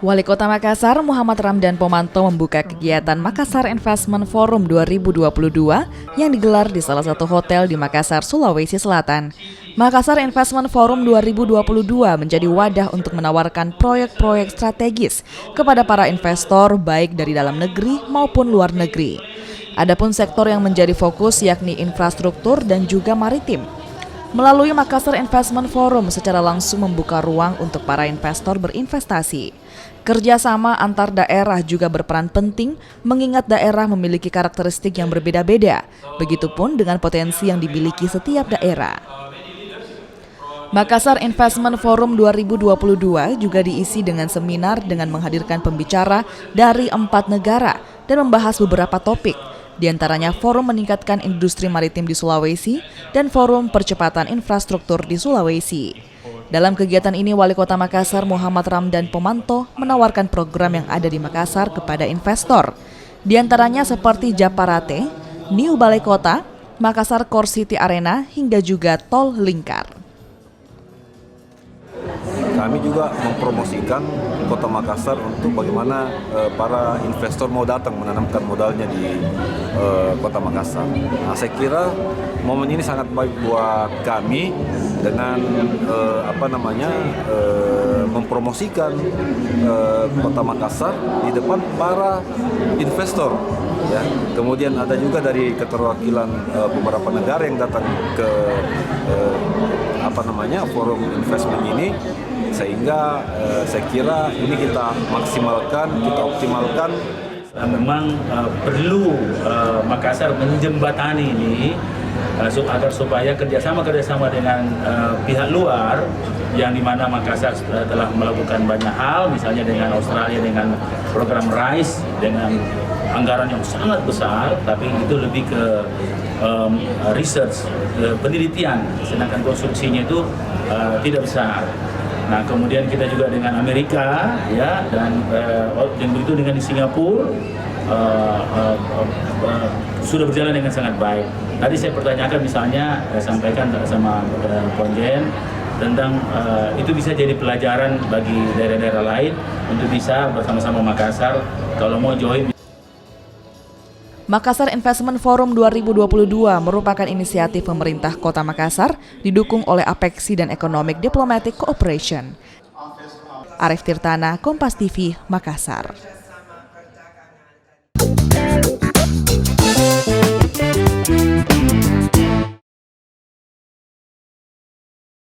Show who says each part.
Speaker 1: Wali Kota Makassar, Muhammad Ramdan Pomanto membuka kegiatan Makassar Investment Forum 2022 yang digelar di salah satu hotel di Makassar, Sulawesi Selatan. Makassar Investment Forum 2022 menjadi wadah untuk menawarkan proyek-proyek strategis kepada para investor baik dari dalam negeri maupun luar negeri. Adapun sektor yang menjadi fokus yakni infrastruktur dan juga maritim. Melalui Makassar Investment Forum secara langsung membuka ruang untuk para investor berinvestasi. Kerjasama antar daerah juga berperan penting mengingat daerah memiliki karakteristik yang berbeda-beda, begitupun dengan potensi yang dimiliki setiap daerah. Makassar Investment Forum 2022 juga diisi dengan seminar dengan menghadirkan pembicara dari 4 negara dan membahas beberapa topik, di antaranya forum meningkatkan industri maritim di Sulawesi dan forum percepatan infrastruktur di Sulawesi. Dalam kegiatan ini, Wali Kota Makassar Muhammad Ramdan Pomanto menawarkan program yang ada di Makassar kepada investor, di antaranya seperti Japarate, New Balai Kota, Makassar Core City Arena, hingga juga Tol Lingkar.
Speaker 2: Kami juga mempromosikan Kota Makassar untuk bagaimana para investor mau datang menanamkan modalnya di Kota Makassar. Nah, saya kira momen ini sangat baik buat kami dengan mempromosikan Kota Makassar di depan para investor. Ya. Kemudian ada juga dari keterwakilan beberapa negara yang datang ke forum investment ini, sehingga saya kira ini kita maksimalkan, kita optimalkan.
Speaker 3: Memang perlu Makassar menjembatani ini agar supaya kerjasama dengan pihak luar, yang dimana Makassar telah melakukan banyak hal, misalnya dengan Australia dengan program RISE dengan anggaran yang sangat besar, tapi itu lebih ke research, penelitian, sedangkan konstruksinya itu tidak besar. Nah, kemudian kita juga dengan Amerika, ya, dan begitu dengan di Singapura sudah berjalan dengan sangat baik. Tadi saya pertanyakan, misalnya sampaikan sama Konjen tentang itu bisa jadi pelajaran bagi daerah-daerah lain untuk bisa bersama-sama Makassar kalau mau join.
Speaker 1: Makassar Investment Forum 2022 merupakan inisiatif pemerintah Kota Makassar didukung oleh Apexi dan Economic Diplomatic Cooperation. Arif Tirtana, Kompas TV, Makassar.